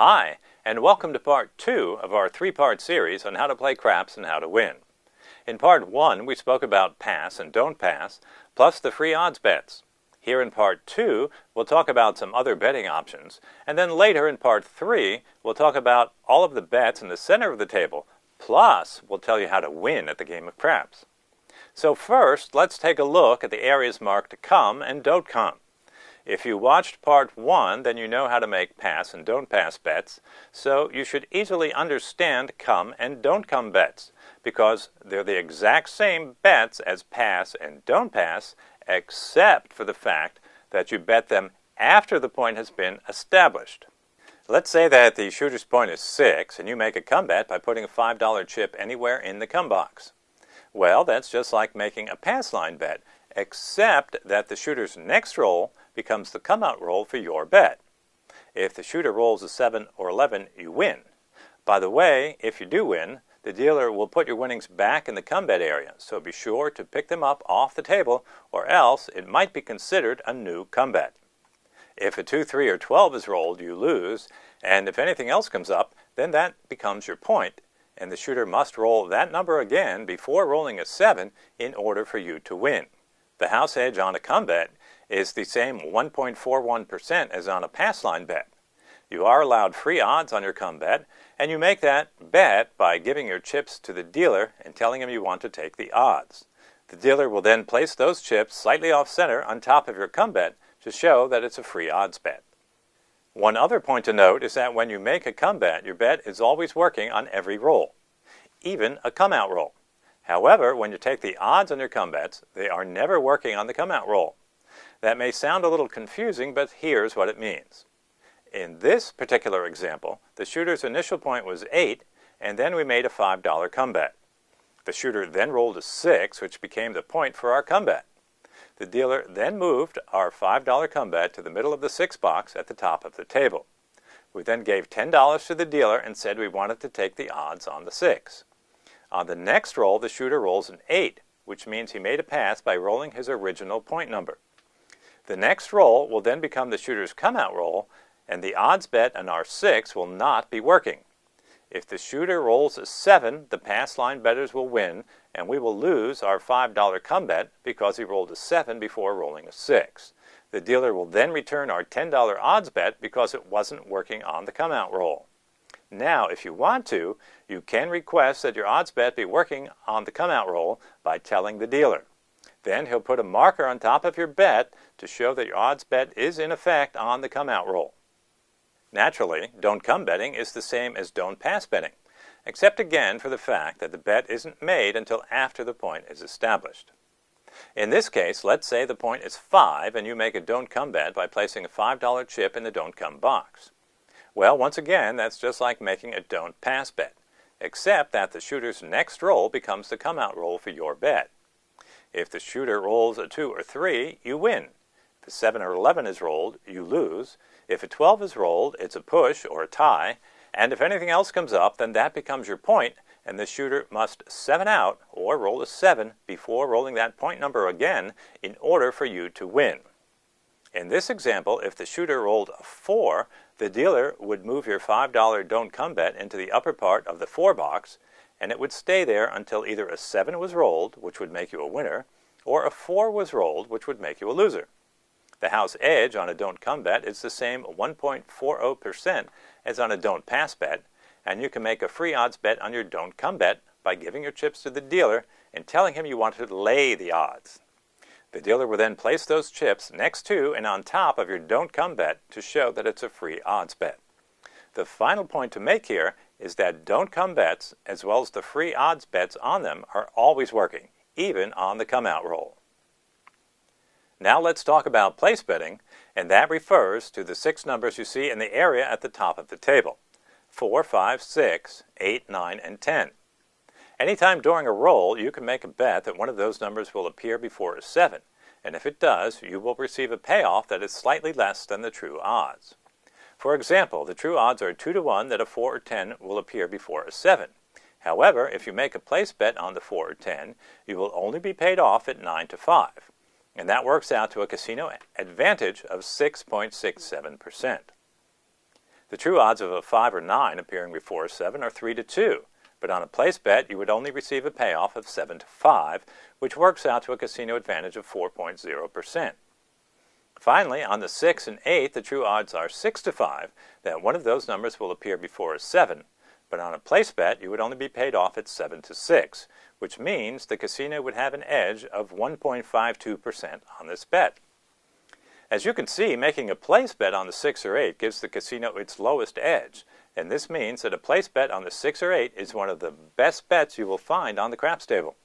Hi, and welcome to part 2 of our 3-part series on how to play craps and how to win. In part 1, we spoke about pass and don't pass, plus the free odds bets. Here in part 2, we'll talk about some other betting options, and then later in part 3, we'll talk about all of the bets in the center of the table, plus we'll tell you how to win at the game of craps. So first, let's take a look at the areas marked come and don't come. If you watched part 1, then you know how to make pass and don't pass bets, so you should easily understand come and don't come bets, because they're the exact same bets as pass and don't pass, except for the fact that you bet them after the point has been established. Let's say that the shooter's point is 6, and you make a come bet by putting a $5 chip anywhere in the come box. Well, that's just like making a pass line bet, except that the shooter's next roll becomes the come-out roll for your bet. If the shooter rolls a 7 or 11, you win. By the way, if you do win, the dealer will put your winnings back in the come bet area, so be sure to pick them up off the table, or else it might be considered a new come bet. If a 2, 3, or 12 is rolled, you lose, and if anything else comes up, then that becomes your point, and the shooter must roll that number again before rolling a 7 in order for you to win. The house edge on a come bet is the same 1.41% as on a pass line bet. You are allowed free odds on your come bet, and you make that bet by giving your chips to the dealer and telling him you want to take the odds. The dealer will then place those chips slightly off center on top of your come bet to show that it's a free odds bet. One other point to note is that when you make a come bet, your bet is always working on every roll, even a come out roll. However, when you take the odds on your come bets, they are never working on the come out roll. That may sound a little confusing, but here's what it means. In this particular example, the shooter's initial point was 8, and then we made a $5 come bet. The shooter then rolled a 6, which became the point for our come bet. The dealer then moved our $5 come bet to the middle of the 6 box at the top of the table. We then gave $10 to the dealer and said we wanted to take the odds on the 6. On the next roll, the shooter rolls an 8, which means he made a pass by rolling his original point number. The next roll will then become the shooter's come-out roll, and the odds bet on our 6 will not be working. If the shooter rolls a 7, the pass line bettors will win, and we will lose our $5 come bet because he rolled a 7 before rolling a 6. The dealer will then return our $10 odds bet because it wasn't working on the come-out roll. Now, if you want to, you can request that your odds bet be working on the come-out roll by telling the dealer. Then he'll put a marker on top of your bet to show that your odds bet is in effect on the come-out roll. Naturally, don't come betting is the same as don't pass betting, except again for the fact that the bet isn't made until after the point is established. In this case, let's say the point is 5 and you make a don't come bet by placing a $5 chip in the don't come box. Well, once again, that's just like making a don't pass bet, except that the shooter's next roll becomes the come-out roll for your bet. If the shooter rolls a 2 or 3, you win. If a 7 or 11 is rolled, you lose. If a 12 is rolled, it's a push or a tie. And if anything else comes up, then that becomes your point, and the shooter must 7 out or roll a 7 before rolling that point number again in order for you to win. In this example, if the shooter rolled a 4, the dealer would move your $5 don't come bet into the upper part of the 4 box, and it would stay there until either a 7 was rolled, which would make you a winner, or a 4 was rolled, which would make you a loser. The house edge on a don't come bet is the same 1.40% as on a don't pass bet, and you can make a free odds bet on your don't come bet by giving your chips to the dealer and telling him you want to lay the odds. The dealer will then place those chips next to and on top of your don't come bet to show that it's a free odds bet. The final point to make here is that don't come bets, as well as the free odds bets on them, are always working, even on the come out roll. Now let's talk about place betting, and that refers to the 6 numbers you see in the area at the top of the table: 4, 5, 6, 8, 9, and 10. Anytime during a roll, you can make a bet that one of those numbers will appear before a 7, and if it does, you will receive a payoff that is slightly less than the true odds. For example, the true odds are 2 to 1 that a 4 or 10 will appear before a 7. However, if you make a place bet on the 4 or 10, you will only be paid off at 9 to 5. And that works out to a casino advantage of 6.67%. The true odds of a 5 or 9 appearing before a 7 are 3 to 2, but on a place bet you would only receive a payoff of 7 to 5, which works out to a casino advantage of 4.0%. Finally, on the 6 and 8, the true odds are 6 to 5 that one of those numbers will appear before a 7, but on a place bet you would only be paid off at 7 to 6, which means the casino would have an edge of 1.52% on this bet. As you can see, making a place bet on the 6 or 8 gives the casino its lowest edge, and this means that a place bet on the 6 or 8 is one of the best bets you will find on the craps table.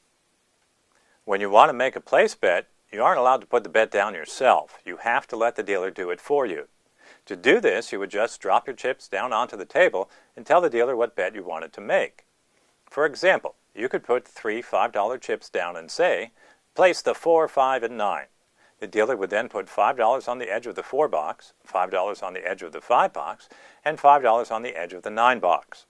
When you want to make a place bet, you aren't allowed to put the bet down yourself. You have to let the dealer do it for you. To do this, you would just drop your chips down onto the table and tell the dealer what bet you wanted to make. For example, you could put 3 $5 chips down and say, place the 4, 5, and 9. The dealer would then put $5 on the edge of the 4 box, $5 on the edge of the 5 box, and $5 on the edge of the 9 box.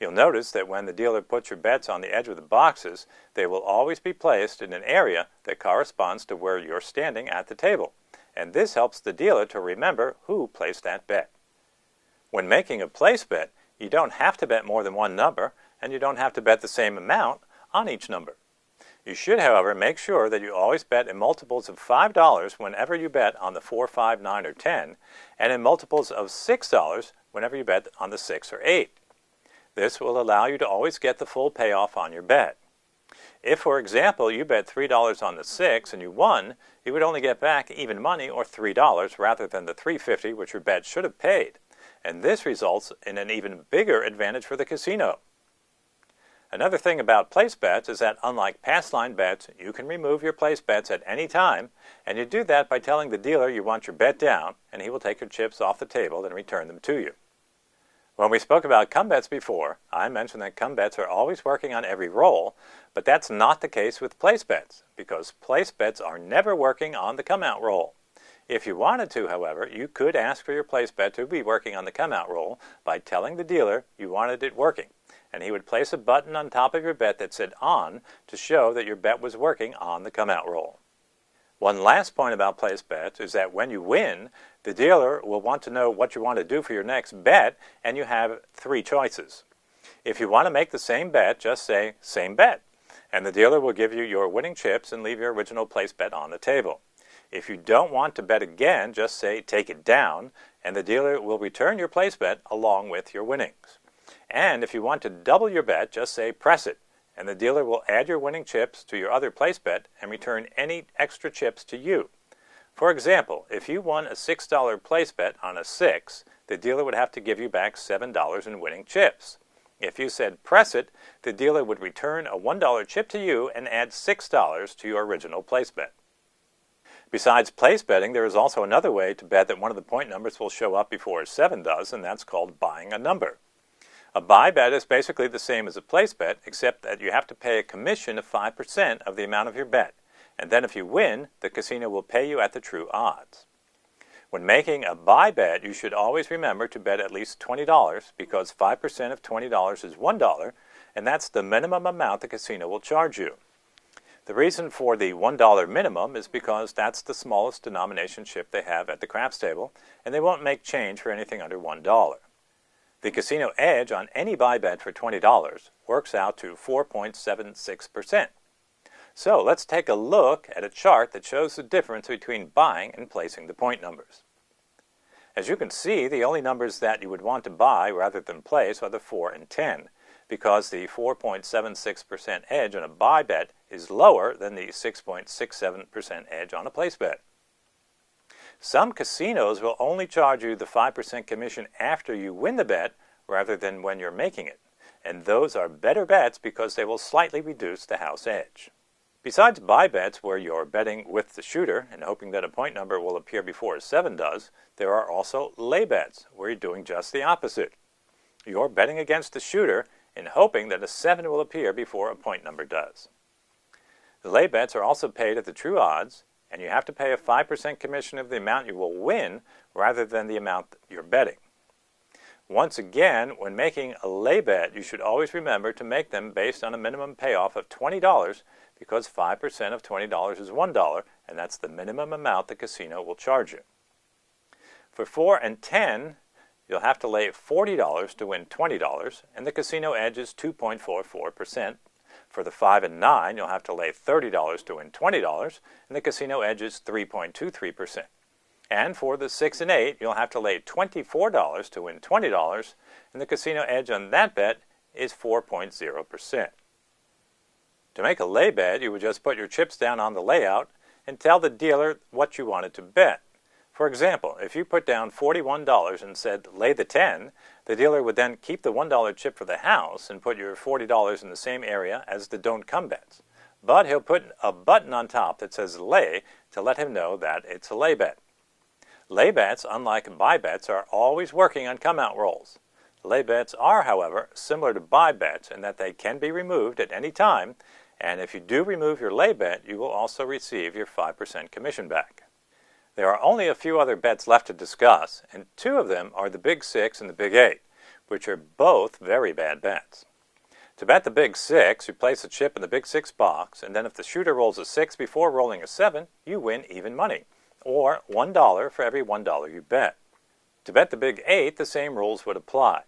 You'll notice that when the dealer puts your bets on the edge of the boxes, they will always be placed in an area that corresponds to where you're standing at the table, and this helps the dealer to remember who placed that bet. When making a place bet, you don't have to bet more than one number, and you don't have to bet the same amount on each number. You should, however, make sure that you always bet in multiples of $5 whenever you bet on the 4, 5, 9, or 10, and in multiples of $6 whenever you bet on the 6 or 8. This will allow you to always get the full payoff on your bet. If, for example, you bet $3 on the 6 and you won, you would only get back even money, or $3, rather than the $3.50 which your bet should have paid, and this results in an even bigger advantage for the casino. Another thing about place bets is that, unlike pass line bets, you can remove your place bets at any time, and you do that by telling the dealer you want your bet down, and he will take your chips off the table and return them to you. When we spoke about come bets before, I mentioned that come bets are always working on every roll, but that's not the case with place bets, because place bets are never working on the come out roll. If you wanted to, however, you could ask for your place bet to be working on the come out roll by telling the dealer you wanted it working, and he would place a button on top of your bet that said on to show that your bet was working on the come out roll. One last point about place bets is that when you win, the dealer will want to know what you want to do for your next bet, and you have 3 choices. If you want to make the same bet, just say same bet, and the dealer will give you your winning chips and leave your original place bet on the table. If you don't want to bet again, just say take it down, and the dealer will return your place bet along with your winnings. And if you want to double your bet, just say press it, and the dealer will add your winning chips to your other place bet and return any extra chips to you. For example, if you won a $6 place bet on a 6, the dealer would have to give you back $7 in winning chips. If you said press it, the dealer would return a $1 chip to you and add $6 to your original place bet. Besides place betting, there is also another way to bet that one of the point numbers will show up before a 7 does, and that's called buying a number. A buy bet is basically the same as a place bet, except that you have to pay a commission of 5% of the amount of your bet, and then if you win, the casino will pay you at the true odds. When making a buy bet, you should always remember to bet at least $20, because 5% of $20 is $1, and that's the minimum amount the casino will charge you. The reason for the $1 minimum is because that's the smallest denomination chip they have at the craps table, and they won't make change for anything under $1. The casino edge on any buy bet for $20 works out to 4.76%. So let's take a look at a chart that shows the difference between buying and placing the point numbers. As you can see, the only numbers that you would want to buy rather than place are the 4 and 10, because the 4.76% edge on a buy bet is lower than the 6.67% edge on a place bet. Some casinos will only charge you the 5% commission after you win the bet rather than when you're making it, and those are better bets because they will slightly reduce the house edge. Besides buy bets where you're betting with the shooter and hoping that a point number will appear before a 7 does, there are also lay bets where you're doing just the opposite. You're betting against the shooter and hoping that a 7 will appear before a point number does. The lay bets are also paid at the true odds, and you have to pay a 5% commission of the amount you will win rather than the amount you're betting. Once again, when making a lay bet, you should always remember to make them based on a minimum payoff of $20, because 5% of $20 is $1, and that's the minimum amount the casino will charge you. For 4 and 10, you'll have to lay $40 to win $20, and the casino edge is 2.44%. For the 5 and 9, you'll have to lay $30 to win $20, and the casino edge is 3.23%. And for the 6 and 8, you'll have to lay $24 to win $20, and the casino edge on that bet is 4.0%. To make a lay bet, you would just put your chips down on the layout and tell the dealer what you wanted to bet. For example, if you put down $41 and said, lay the 10, the dealer would then keep the $1 chip for the house and put your $40 in the same area as the don't come bets. But he'll put a button on top that says lay to let him know that it's a lay bet. Lay bets, unlike buy bets, are always working on come-out rolls. Lay bets are, however, similar to buy bets in that they can be removed at any time, and if you do remove your lay bet, you will also receive your 5% commission back. There are only a few other bets left to discuss, and 2 of them are the Big 6 and the Big 8, which are both very bad bets. To bet the Big 6, you place a chip in the Big 6 box, and then if the shooter rolls a 6 before rolling a 7, you win even money, or $1 for every $1 you bet. To bet the Big 8, the same rules would apply.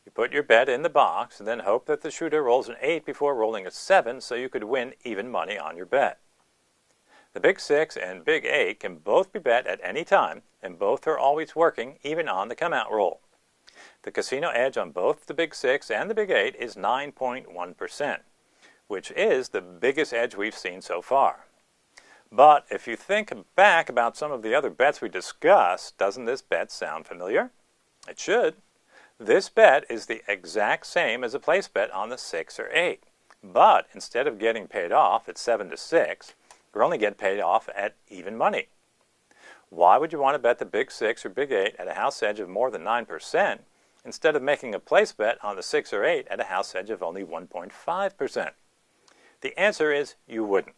You put your bet in the box and then hope that the shooter rolls an 8 before rolling a 7 so you could win even money on your bet. The Big 6 and Big 8 can both be bet at any time, and both are always working, even on the come-out roll. The casino edge on both the Big 6 and the Big 8 is 9.1%, which is the biggest edge we've seen so far. But if you think back about some of the other bets we discussed, doesn't this bet sound familiar? It should. This bet is the exact same as a place bet on the 6 or 8. But instead of getting paid off at 7 to 6, you only get paid off at even money. Why would you want to bet the Big 6 or Big 8 at a house edge of more than 9% instead of making a place bet on the 6 or 8 at a house edge of only 1.5%? The answer is you wouldn't.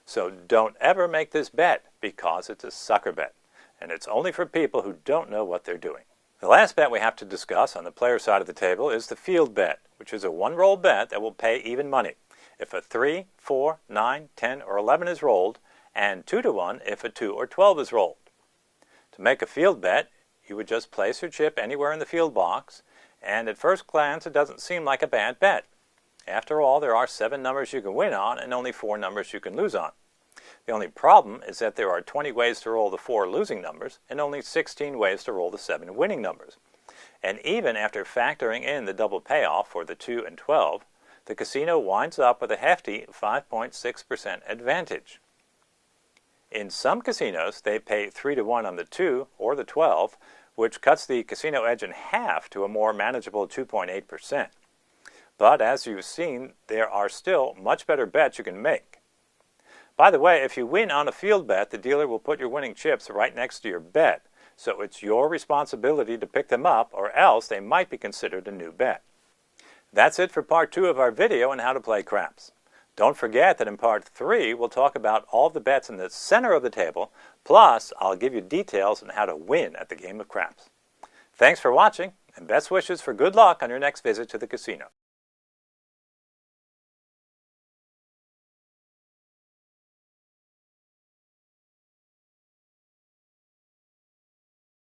So don't ever make this bet because it's a sucker bet, and it's only for people who don't know what they're doing. The last bet we have to discuss on the player side of the table is the field bet, which is a one-roll bet that will pay even money if a 3, 4, 9, 10, or 11 is rolled, and 2 to 1 if a 2 or 12 is rolled. To make a field bet, you would just place your chip anywhere in the field box, and at first glance it doesn't seem like a bad bet. After all, there are 7 numbers you can win on and only 4 numbers you can lose on. The only problem is that there are 20 ways to roll the 4 losing numbers and only 16 ways to roll the 7 winning numbers. And even after factoring in the double payoff for the 2 and 12, the casino winds up with a hefty 5.6% advantage. In some casinos, they pay 3 to 1 on the 2 or the 12, which cuts the casino edge in half to a more manageable 2.8%. But as you've seen, there are still much better bets you can make. By the way, if you win on a field bet, the dealer will put your winning chips right next to your bet, so it's your responsibility to pick them up, or else they might be considered a new bet. That's it for part 2 of our video on how to play craps. Don't forget that in part 3 we'll talk about all the bets in the center of the table, plus I'll give you details on how to win at the game of craps. Thanks for watching, and best wishes for good luck on your next visit to the casino.